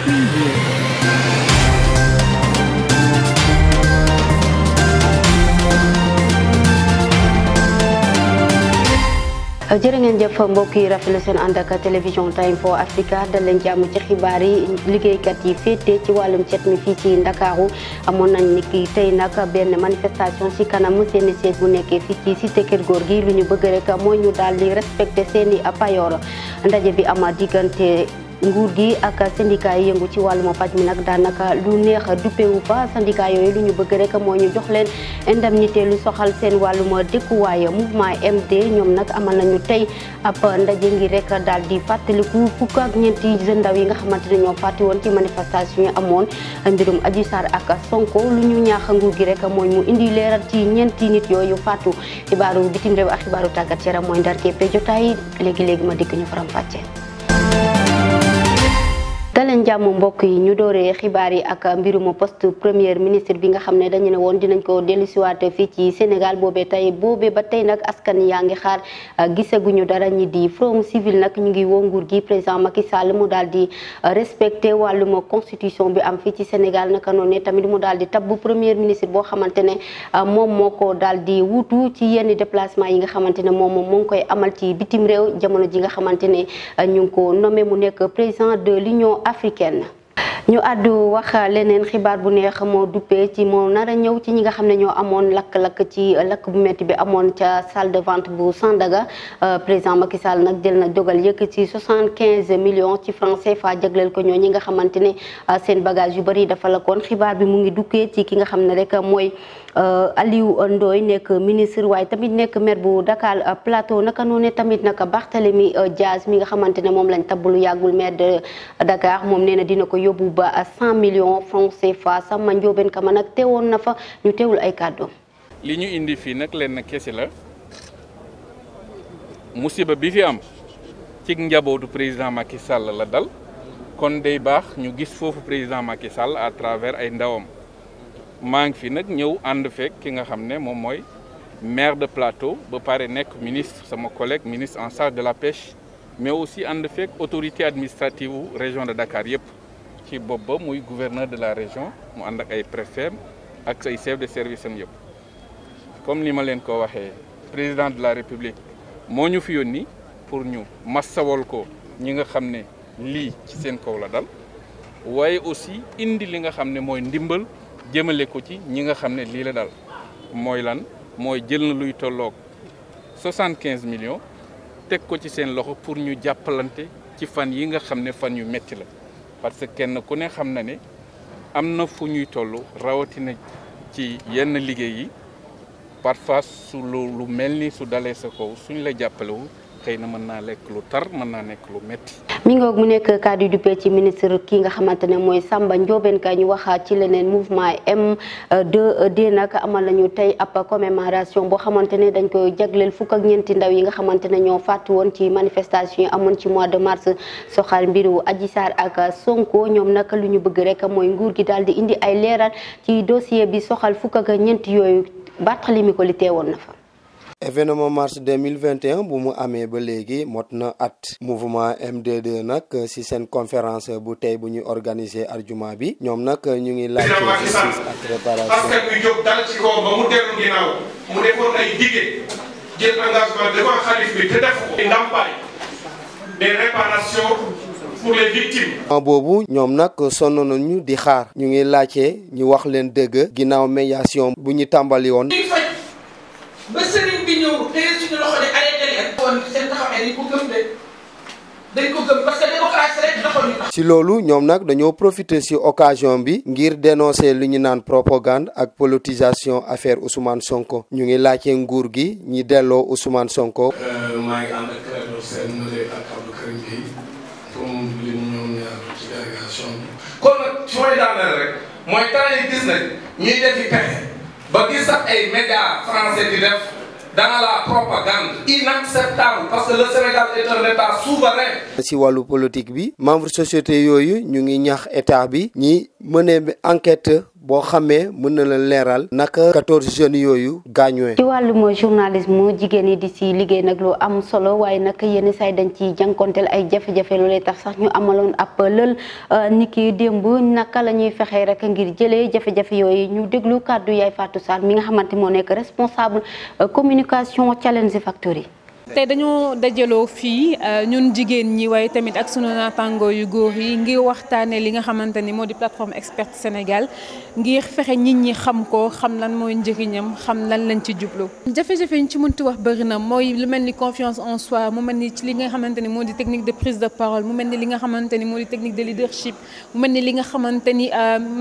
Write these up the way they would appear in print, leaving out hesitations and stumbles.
Preview. jërë ngeen jëf mbokk yi rafetlu seen ànd ak télévision Time for Africa dal leen jàmm ci xibaar yi liggéeykat yi féete ci wàllum cet mi fii ci Ndakaaru amoon nañ ni ki tey nag benn manifestation ci kanam seeni siège bu nekkee fii ci cité Keur Gorgui lu ñu bëgg rek mooy ñu daal di respecté seeni payoor ndaje bi ama diggante nguur gi ak syndicat yi yëngu ci wàllum paj mi nag daanaka lu neex duppewu fa syndicat yooyu lu ñu bëgg rek mooy ñu jox leen indemnité lu soxal seen wàllum dëkkuwaay mouvement MD ñoom nag amal nañu tey ab ndaje ngir rek daal di fàttaliku fukk ak ñeenti jeunes ndaw yi nga xamante ne ñoo fàtti woon ci manifestation yi amoon mbirum Adji Sarr ak Sonko lu ñu ñaax nguur gi rek mooy mu indi leeral ci ñeenti nit yooyu fàttu xibaaru bitim réew ak xibaaru tàggat yaram mooy ndar keppe jotaay léegi-léegi ma dikk ñu faram fàcce daleen jàmm mbokk yi ñu dooree xibaar yi ak mbirum poste premier ministre bi nga xam ne dañu ne woon dinañ ko dellusiwaat fii ci Sénégal boobee ba tey nag askan yaa ngi xaar gisaguñu dara ñi di Forum Civil nag ñu ngi woo nguur gi président Macky Sall mu daal di respecté wàllum constitution bi am fii ci Sénégal naka noonu tamit mu daal di tabbu premier ministre boo xamante ne moom moo ko daal di wuutu ci yenn déplacement yi nga xamante ne moom moo ngi koy amal ci bitim réew jamono ji nga xamante ne ñu ngi ko nommé mu nekk président de l'Union africaine. ñu àddu wax leneen xibaar bu neex moo duppee ci moo nar a ñëw ci ñi nga xam ne ñoo amoon lakk-lakk ci lakk bu métti bi amoon ca salle de vente bu Sandaga président Macky Sall nag jël na dogal yëkk ci 75 millions ci francs CFA jagleel ko ñoo ñi nga xamante ne seen bagage yu bari dafa lakkoon xibaar bi mu ngi dukkee ci ki nga xam ne rek mooy Aliou Ndoye nekk ministre waaye tamit nekk maire bu Dakar Plateau naka noonu tamit naka Barthélémy Diaz mi nga xamante ne moom lañ tabbalu yàggul maire de Dakar moom nee na dina ko yóbbu ba 100 millions francs CFA sama njóobeen kama nag teewoon na fa ñu teewul ay kàddoom. li ñu indi fii nag leen kese la musiba bi fi am ci njabootu président Macky Sall la dal kon day baax ñu gis foofu président Macky Sall à travers ay ndawam. maa ngi fi nag ñëw ànd fekk ki nga xam ne moom mooy maire de Plateau ba pare nekk ministre sama collègue ministre en charge de la pêche mais aussi ànd fekk autorité administrative région de Dakar yëpp ci bopp ba muy gouverneur de la région mu ànd ak ay préfet ak ay chef de service am yëpp. comme ni ma leen ko waxee président de la république moo ñu fi yónni pour ñu massawal ko ñi nga xam ne lii ci seen kaw la dal waaye aussi indi li nga xam ne mooy ndimbal. jëmale ko ci ñi nga xam ne lii la dal mooy lan mooy jël na luy tolloog 75 millions teg ko ci seen loxo pour ñu jàppalante ci fan yi nga xam ne fan yu metti la parce que kenn ku ne xam na ne am na fu ñuy toll rawatina ci yenn liggéey yi parfois su lu mel ni su dalee sa kaw suñ la jàppalewu xëy na mën naa lekk lu tar mën naa nekk lu metti mi ngoog mu nekk kaddu du ci ministre ki nga xamante ne mooy Samba Ndiobène Ka ñu waxaat ci leneen mouvement M2D nag amal nañu tey ab commémoration boo xamante ne dañ koy jagleel fukk ak ñeenti ndaw yi nga xamante ne ñoo faatu woon ci manifestation yi amoon ci mois de mars soxal mbiru Adji Sarr ak Sonko ñoom nag lu ñu bëgg rek mooy nguur gi daal di indi ay leeral ci dossier bi soxal fukk ak ñeenti yooyu Barthélémy ko li teewoon na fa. événement mars 2021 bu mu amee ba léegi mot na at mouvement MD2 nag ci seen conférence bu tey bu ñuy organiser arjuma bi ñoom nag ñu ngi laaj justice ak réparation. parce que ñu jóg dal ci kaw ba mu dellu ginnaaw mu defoon ay dige jël engagement devant xalif bi te def ko ndàmpaay des réparations pour les victimes. boobu ñoom nag sonn nañu di xaar ñu ngi laajte ñu wax leen dëgg ginnaaw médiation bu ñu tàmbali woon. ba sëriñ bi ñëw téye suñu loxo di arrêté leen. kon seen taxawaay dañ ko gëm de dañ ko gëm parce que démocratie rek taxoon ñu tax. ci loolu ñoom nag dañoo profiter ci occasion bi ngir dénoncer li ñu naan propagande ak politisation affaire Ousmane Sonko ñu ngi laajte nguur gi ñi delloo Ousmane Sonko. maa ngi ànd ak Clédor Sène ak Abdou Karim Gueye comme li ñu ñëw ñaar ci délégation bi. kon nag su may daaneel rek mooy temps yi gis nañ ñuy defi pexe. ba gis sax ay médias français di def dans la propagande inacceptable parce que le Sénégal est un état souverain. ci wàllu politique bi membre société yooyu ñu ngi ñaax état bi ñi mëne enquête boo xamee mën na la leeral naka 14 jeunes yooyu gaañuwee. ci wàllum journalisme jigéen yi di si liggéey nag lu am solo waaye nag yenn saay dañ ci jànkonteel ay jafe-jafe loolee tax sax ñu amaloon ab lël ni ki démb naka la ñuy fexee rek ngir jëlee jafe-jafe yooyu ñu déglu kàddu yaay Fatou Sarr mi nga xamante moo nekk responsable communication Challenge Factory. tey dañoo dajaloo fii ñun jigéen ñi waaye tamit ak sunu naataangoo yu góor yi ngir waxtaanee li nga xamante ni moo di plateforme expert Sénégal ngir fexe nit ñi xam ko xam lan mooy njëriñam xam lan lañ ci jublu. jafe-jafe yi ñu ci mënti wax bëri na mooy lu mel ni confiance en soi mu mel ni ci li nga xamante ni moo di technique de prise de parole mu mel ni li nga xamante ni moo di technique de leadership mu mel ni li nga xamante ni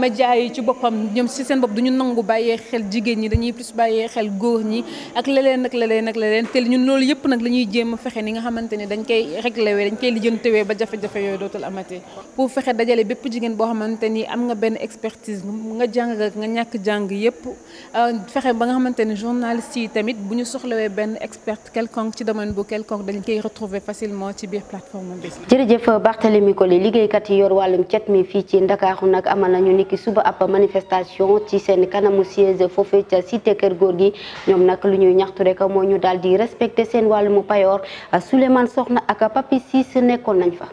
média yi ci boppam ñoom si seen bopp duñu nangu bàyyee xel jigéen ñi dañuy plus bàyyee xel góor ñi ak leneen te ñun loolu yëpp nag la ñuy jéem a fexe ni nga xamante ni dañ koy réglé dañ koy lijjantewee ba jafe-jafe yooyu dootul amati pour fexe dajale bépp jigéen boo xamante ni am nga benn expertise nga jàng ak nga ñàkk jàng yëpp fexe ba nga xamante ni journalistes yi tamit bu ñu soxlawee benn expert quelconque ci domaine bu quelconque dañ koy retrouver facilement ci biir plateforme bi. jërëjëf Barthélémy Koli liggéeykat yi yor wàllum cet mi fii ci Ndakaaru nag amal nañu niki suba ab manifestation ci seen kanamu siège foofee ca cité Kër Góor gi ñoom nag lu ñuy ñaxtu rek moo ñu daal di respecté seen wàllum payoor Souleymane Soxna ak Papi Ciss nekkoon nañ fa.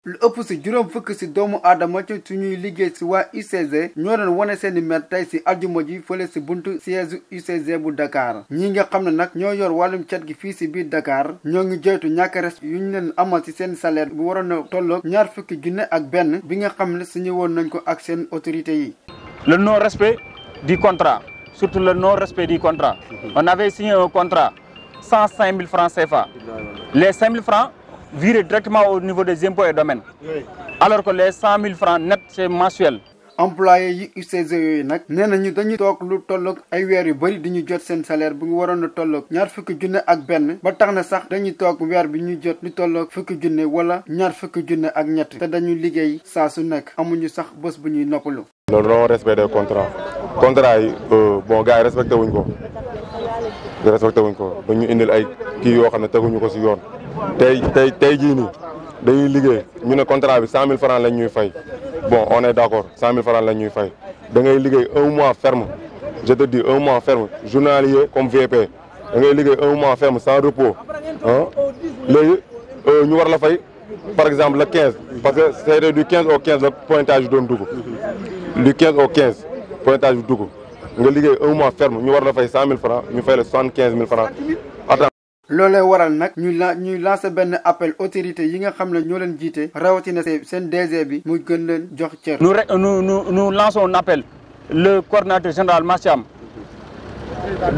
lu ëpp si juróom fukk si doomu aadama ci suñuy liggéey si waa UCG ñoo doon wane seeni mer tey si aljuma ji fële si buntu siège UCG bu Dakar ñi nga xam ne nag ñoo yor wàllum cet gi fii si biir Dakar ñoo ngi joytu ñàkk respect yu ñu leen amal si seen salaire bu waroon a tolloog ñaar fukki junne ak benn bi nga xam ne signé woon nañ ko ak seen autorités yi. Le non respect du contrat, surtout le non respect du contrat. On avait signé un contrat 105 000 francs CFA. Les 5 000 francs virés directement au niveau des impôts et domaines. Alors que les 100 000 francs net, c'est mensuel. employé yi UCG yooyu nag nee nañu dañuy toog lu tolloog ay weer yu bëri di ñu jot seen salaire bu waroon a tolloog ñaar fukki junne ak benn ba tax na sax dañuy toog weer bi ñu jot lu tolloog fukki junne wala ñaar fukki junne ak ñett te dañuy liggéey saa su nekk amuñu sax bés bu ñuy noppalu. loolu non respect des contrat yi bon gars yi respecté wuñ ko dañu indil ay kii yoo xam ne teguñu ko si yoon tey jii nii dañuy liggéey ñu ne contrat bi 100 000 francs lañ ñuy fay. Bon, on est d'accord, 100 000 francs la ñuy fay. Da ngay liggéey un mois ferme, je te dis un mois ferme, journalier comme VP. Da ngay liggéey un mois ferme sans repos. Léegi ñu war la fay par exemple le 15 parce que c'est du 15 au 15 le pointage doon dugg. Du 15 au 15 pointage bi dugg. Nga liggéey un mois ferme ñu war la fay 100 000 francs, ñu fay la 75 000 francs. loolee waral nag ñuy lancé benn appel autorité yi nga xam ne ñoo leen jiite rawatina seen DG bi muy gën leen jox cër. Nous lançons un appel le coordinateur général Massiam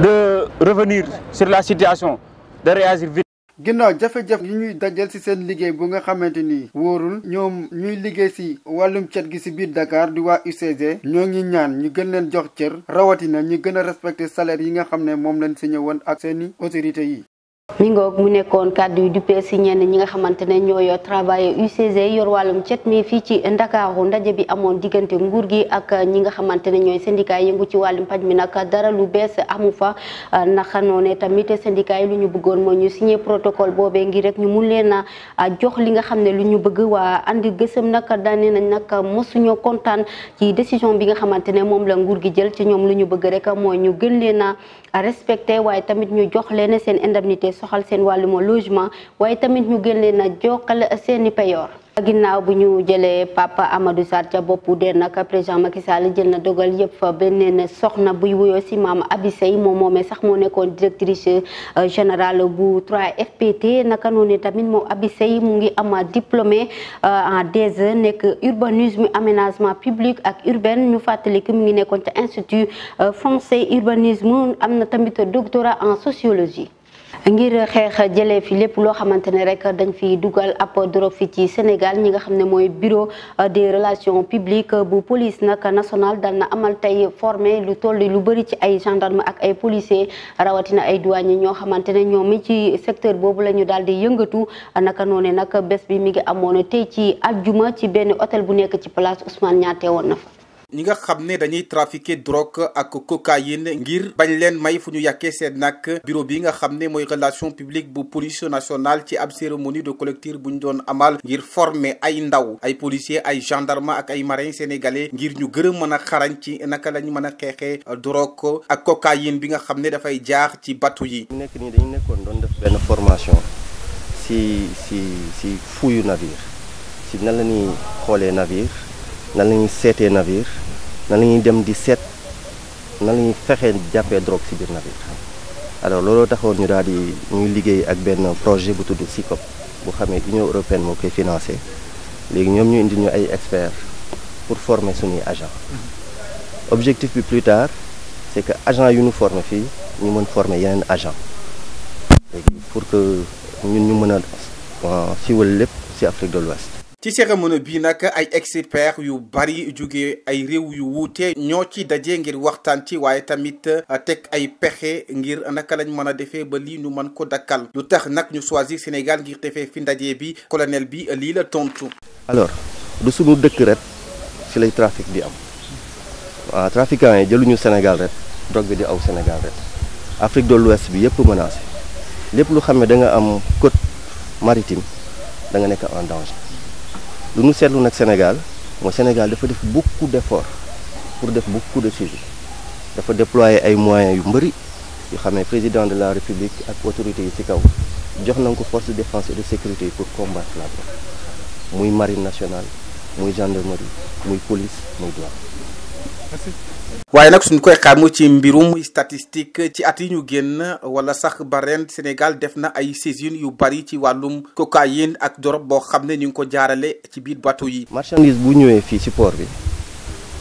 de revenir sur la situation de réagir vite. ginnaaw jafe-jafe yi ñuy dajal ci seen liggéey bu nga xamante ni wóorul ñoom ñuy liggéey ci wàllum cet gi ci biir Dakar di waa UCG ñoo ngi ñaan ñu gën leen jox cër rawatina ñu gën a respecté salaire yi nga xam ne moom lañ signé woon ak seeni autorités yi. mi ngoog mu nekkoon kàddu yu duppee si ñenn ñi nga xamante ne ñooy travailleur UCG yor wàllum cet mi fii ci Ndakaaru ndaje bi amoon diggante nguur gi ak ñi nga xamante ne ñooy syndicat yëngu ci wàllum paj mi nag dara lu bees amu fa naka noone tamit syndicat yi lu ñu bëggoon mooy ñu signé protocole boobee ngir rek ñu mun leen a jox li nga xam ne lu ñu bëgg waa andi gësëm nag daane nañ nag mosuñoo kontaan ci décision bi nga xamante ne moom la nguur gi jël ci ñoom lu ñu bëgg rek mooy ñu gën leen a respecté waaye tamit ñu jox leen seen indemnité soxal seen wàllum logement waaye tamit ñu gën leen a jokkal seeni payoor. ginnaaw bu ñu jëlee Papa Amadou Sarr ca boppu de nag président Macky Sall jël na dogal yëpp fa beneen soxna buy wuyoo si maam Abi Sey moom moomee sax moo nekkoon directrice générale bu 3FPT naka noonu tamit moom Abi Sey mu ngi am diplômé en DES nekk urbanisme aménagement public ak urbain ñu fàttali que mu ngi nekkoon ca institut français urbanisme am na tamit doctorat en sociologie. ngir xeex jëlee fi lépp loo xamante ne rek dañ fi dugal ab drogue fi ci Sénégal ñi nga xam ne mooy bureau des relations publiques bu police nag nationale dal na amal tey formé lu toll lu bëri ci ay gendarme ak ay policiers rawatina ay douaniers ñoo xamante ne ñoom mi ci secteur boobu la ñu daal di yëngatu naka noone nag bés bi mi ngi amoon tey ci aljuma ci benn hôtel bu nekk ci place Ousmane Niaté woon na fa. ñi nga xam ne dañuy trafiquer drogue ak cocaïne ngir bañ leen may fu ñu yàkkee seen nag bureau bi nga xam ne mooy relation publique bu police nationale ci ab cérémonie de collectif bu ñu doon amal ngir former ay ndaw ay policiers ay gendarme ak ay marins sénégalais ngir ñu gën a mën a xarañ ci naka lañ mën a xeexee drogue ak cocaïne bi nga xam ne dafay jaar ci bateau yi. nekk nii dañu nekkoon doon def benn formation si fuuyu navire si nan la ñuy xoolee navire nan la ñuy seetee navire nan la ñuy dem di seet nan la ñuy fexee jàppee drogue si biir navire. alors looloo taxoon ñu daal di ñuy liggéey ak benn projet bu tudd SICOP bu xamee Union européenne moo koy financé léegi ñoom ñu indi ñu ay experts pour former suñuy agent objectif bi plus tard c'est que agent yu ñu former fii ñu mën former yeneen agent léegi pour que ñun ñu mën a siiwal lépp ci Afrique de l'Ouest. ci cérémonie bi nag ay experts yu bari jóge ay réew yu wuute ñoo ci daje ngir waxtaan ci waaye tamit teg ay pexe ngir naka lañ mën a defee ba lii ñu mën ko dakkal lu tax nag ñu choisir Sénégal ngir defee fi ndaje bi colonel bi lii la tontu. alors du suñu dëkk rek ci lay trafic di am waaw trafiquants yi jëluñu Sénégal rek drogue bi di aw Sénégal rek Afrique de l'Ouest bi yëpp menacé lépp lu xam ne da nga am côte maritime da nga nekk en danger. lu ñu seetlu nag Sénégal mooy Sénégal dafa def beaucoup d'efforts pour def beaucoup de suivi dafa déployer ay moyens yu mbëri yoo xam ne président de la République ak autorités yi ci kaw jox nañ ko force de défense et de sécurité pour combattre la drogue muy marine nationale muy gendarmerie muy police muy douane. waaye nag suñ koy xaar mu ci mbirum statistique ci at yi ñu génn wala sax ba ren Sénégal def na ay saisines yu bari ci wàllum cocaïne ak drogue boo xam ne ñu ngi ko jaarale ci biir bateau yi. marchandise bu ñëwee fii ci port bi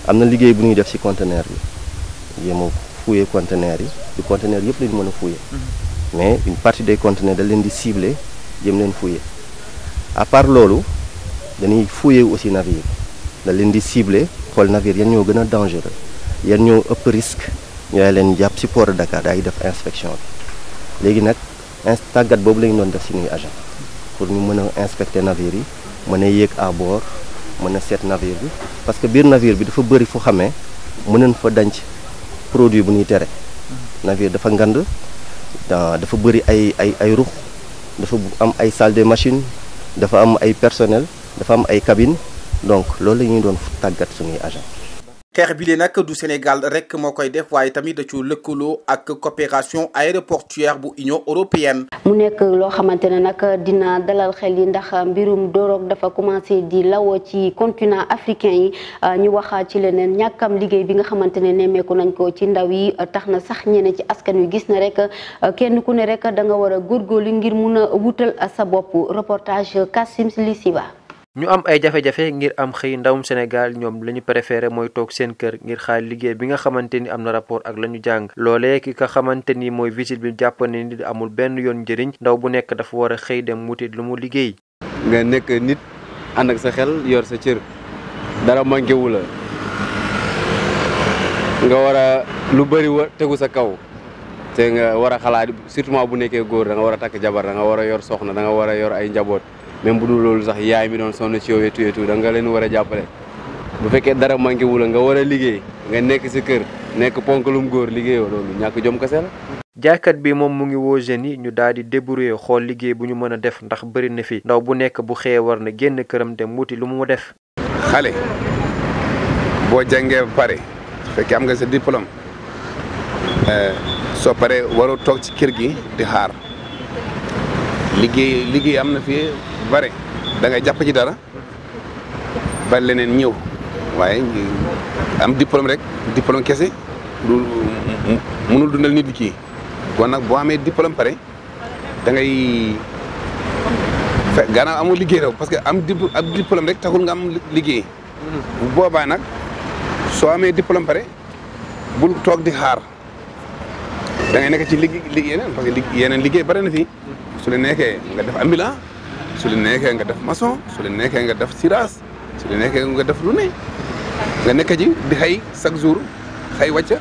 am na liggéey bu ñuy def ci conteneur bi jéem a fouiller conteneur yi du conteneur yëpp lañu mën a fouiller mais une partie des conteneurs da leen di cibler jéem leen fouiller à part loolu dañuy fouiller aussi navire da leen di cibler xool navire yan ñoo gën a dangereux. yan ñoo ëpp risque ñooy leen jàpp ci port de Dakar daay def inspection bi léegi nag tàggat boobu la ñu doon def ci ñuy agent pour ñu mën a inspecter navire yi mën a yéeg à bord mën a seet navire bi parce que biir navire bi dafa bëri fu xamee mën nañ fa denc produit bu ñuy tere navire dafa ngand dafa bëri ay rux dafa am ay salle de machine dafa am ay personnel dafa am ay cabine donc loolu la ñuy doon tàggat suñuy agent xeex bi lee nag du Sénégal rek moo koy def waaye tamit da ci lëkkaloo ak coopération aéroportuaire bu Union européenne. mu nekk loo xamante ne nag dina dalal xel yi ndax mbirum drogue dafa commencé di lawoo ci continent africain yi ñu wax ci leneen ñàkkam liggéey bi nga xamante ne nemmeeku nañ ko ci ndaw yi tax na sax ñeneen ci askan wi gis na rek kenn ku ne rek da nga war a góorgóorlu ngir mun a wutal sa bopp reportage Kassim Lisiba. ñu am ay jafe-jafe ngir am xëy ndawum Sénégal ñoom la ñu préféré mooy toog seen kër ngir xaar liggéey bi nga xamante ni am na rapport ak la ñu jàng loolee ki nga xamante ni mooy visite bi jàpp ne ni amul benn yoon njëriñ ndaw bu nekk dafa war a xëy dem wuti lu mu liggéey. nga nekk nit ànd ak sa xel yor sa cër dara manqué wu la nga war a lu bëri tegu sa kaw te nga war a xalaat surtout bu nekkee góor da nga war a takk jabar da nga war a yor soxna da nga war a yor ay njaboot. même bu dul loolu sax yaay mi doon sonn ci yow et da nga leen war a jàppale bu fekkee dara manqué wu la nga war a liggéey nga nekk si kër nekk ponkalum góor liggéeyoo loolu ñàkk jom kese la. jaaykat bi moom mu ngi woo jeunes yi ñu daal di débrouiller xool liggéey bu ñu mën a def ndax bëri na fi ndaw bu nekk bu xëyee war na génn këram dem wuti lu mu def. xale boo jàngee ba pare su fekkee am nga sa diplôme soo paree waroo toog ci kër gi di xaar liggéey am na fi. bare da ngay jàpp ci dara ba leneen ñëw waaye am diplôme rek diplôme kese du mënul dundal nit ki kon nag boo amee diplôme pare da ngay gannaaw amul liggéey rek parce que am diplôme rek taxul nga am liggéey bu boobaa nag soo amee diplôme pare bul toog di xaar da ngay nekk ci liggéey yeneen parce que yeneen liggéey bare na fi su la nekkee nga def ambulant su la nekkee nga def maçon su la nekkee nga def siras su la nekkee nga def lu ne nga nekk ci di xëy chaque jour xëy wàcc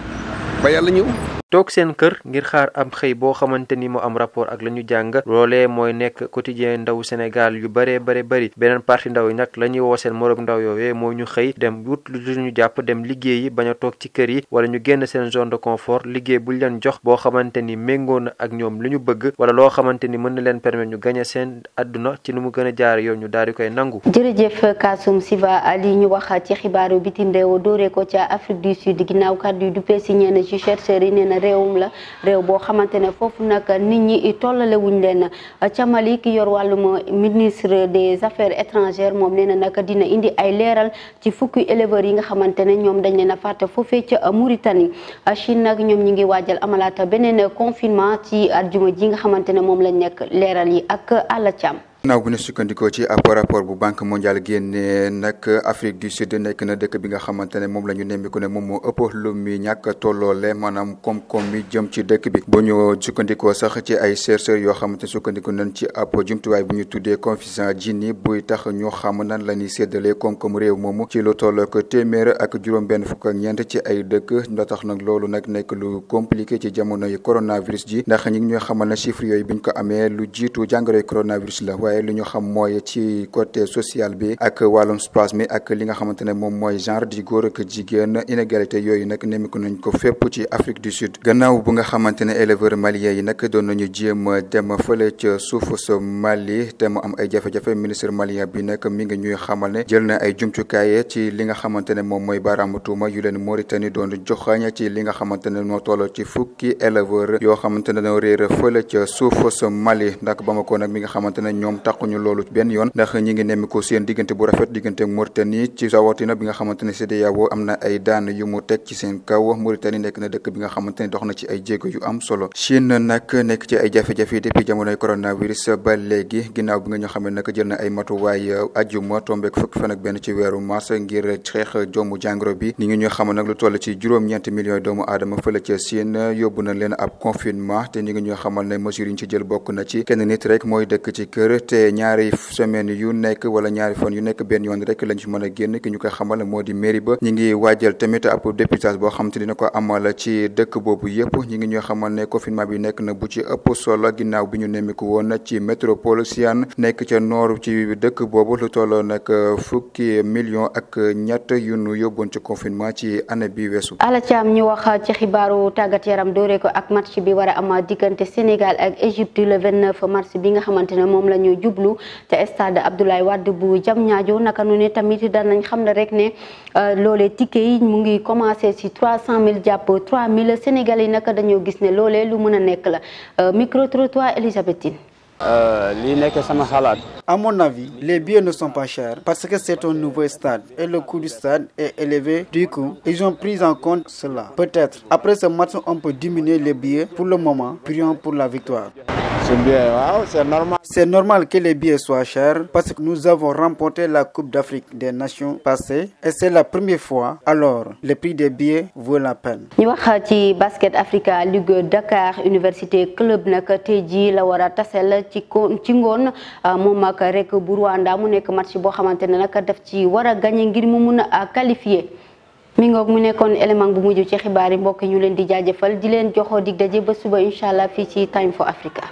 ba yàlla ñëw. toog seen kër ngir xaar am xëy boo xamante ni moo am rapport ak la ñu jàng loolee mooy nekk quotidien ndaw Sénégal yu bëree bëri beneen parti ndaw yi nag la ñuy woo seen moroom ndaw yooyee moo ñu xëy dem wut lu ñu jàpp dem liggéey yi bañ a toog ci kër yi wala ñu génn seen zone de confort liggéey buñ leen jox boo xamante ni méngoo na ak ñoom li ñu bëgg wala loo xamante ni mën na leen permettre ñu gagné seen àdduna ci nu mu gën a jaar yoon ñu daal di koy nangu. jërëjëf Kasum Siva li ñu wax ci xibaaru bitim réew dooree ko ca Afrique du Sud ginnaaw kàddu yu duppee si ñenn ci chercheurs yi nee na réewum la réew boo xamante ne foofu nag nit ñi tollale wuñ leen ca Mali ki yor wàllum ministre des affaires étrangères moom nee na nag dina indi ay leeral ci fukki éleveurs yi nga xamante ne ñoom dañ leen a fàtte foofee ca Mauritanie Chine nag ñoom ñi ngi waajal amalaata beneen confinement ci àjjuma ji nga xamante ne moom lañ nekk leeral yi ak Alla Thiam. naaw bu ñu sukkandikoo ci ab rapport bu banque mondiale génne nag Afrique du Sud nekk na dëkk bi nga xamante ne moom la ñu nemmiku ne moom moo ëpp lu mi ñàkk tolloole maanaam koom-koom mi jëm ci dëkk bi bu ñu sukkandikoo sax ci ay chercheurs yoo xamante sukkandiku nañ ci ab jumtuwaay bu ñu tuddee coefficient Gini buy tax ñu xam nan la ñuy séddalee koom-koom réew moomu ci lu toll ko téeméer ak juróom-benn fukk ak ñeent ci ay dëkk nda tax nag loolu nag nekk lu compliqué ci jamono yi coronavirus ji ndax ñi ngi ñoo xamal ne chiffres yooyu biñ ko amee lu jiitu jàngoroy coronavirus la waaye lu ñu xam mooy ci côté social bi ak wàllum space mi ak li nga xamante ne moom mooy genre di góor ak jigéen inégalité yooyu nag nemiku nañ ko fépp ci Afrique du Sud gannaaw bu nga xamante ne éleveurs maliens yi nag doon nañu jéem dem fële ca suufu sa Mali te mu am ay jafe-jafe ministre malien bi nag mi ngi ñuy xamal ne jël na ay jumtukaay ci li nga xamante ne moom mooy baaraamu tuuma yu leen Mauritanie doon joxañ ci li nga xamante ne moo toll ci fukki éleveurs yoo xamante ne dañoo réer fële ca suufu sa Mali ndax Bamako nag mi nga xamante ne ñoom taxuñu loolu benn yoon ndax ñi ngi nemmiku seen diggante bu rafet diggante Mauritanie ci rawatina bi nga xamante ne CEDEAO am na ay daan yu mu teg ci seen kaw Mauritanie nekk na dëkk bi nga xamante ne dox na ci ay jéego yu am solo Chine nag nekk ci ay jafe-jafe depuis jamonoy coronavirus ba léegi ginnaaw bi nga ñoo xam ne nag jël na ay matuwaay ajjuma tombeek fukki fan ak benn ci weeru mars ngir xeex joomu jàngoro bi ni ngi ñoo xam nag lu toll ci juróom-ñeenti millions doomu aadama fële ca Chine yóbbu na leen ab confinement te ñi ngi ñoo xamal ne mesures yi ñu ci jël bokk na ci kenn nit rek mooy dëkk ci kër te ñaari semaine yu nekk wala ñaari fan yu nekk benn yoon rek lañ ci mën a génn ki ñu koy xamal moo di mairie ba ñi ngi waajal tamit ab dépistage boo xam te dina ko amal ci dëkk boobu yëpp ñi ngi ñoo xamal ne confinement bi nekk na bu ci ëpp solo ginnaaw bi ñu nemmiku woon ci métropole Sian nekk ca noor ci dëkk boobu lu tolloo nag fukki million ak ñett yu nu yóbboon ci confinement ci année bi weesu. Alla Thiam ñu wax ci xibaaru tàggat yaram dooree ko ak match bi war a am diggante Sénégal ak Égypte le 29 mars bi nga xamante ne moom la ñu jublu te stade Abdoulaye Wade bu Diamniadio naka noonu tamit danañ xam ne rek ne loolee ticket yi mu ngi commencé ci 300 000 jàpp 3 000 Sénégalais yi naka dañoo gis ne loolee lu mën a nekk la micro trottoir Elisabethine. li nekk sama xalaat. À mon avis, les billets ne sont pas chers parce que c'est un nouveau stade et le coût du stade est élevé. Du coup, ils ont pris en compte cela. Peut-être après ce match, on peut diminuer les billets. Pour le moment, prions pour la victoire. C'est bien, wow, c'est normal. C'est normal que les billets soient chers parce que nous avons remporté la Coupe d'Afrique des Nations passée et c'est la première fois. Alors, le prix des billets vaut la peine. ñu wax ci basket Africa Ligue Dakar Université Club nag tey jii la war a tasel ci ngoon moom ak rek bu Rwanda mu nekk match boo xamante ne nag daf ci war a gagné ngir mu mun a qualifié. mi ngoog mu nekkoon élément bu mujj ci xibaar yi mbokk ñu leen di jaajëfal di leen joxoo dig daje ba suba incha allah fii ci Time for Africa.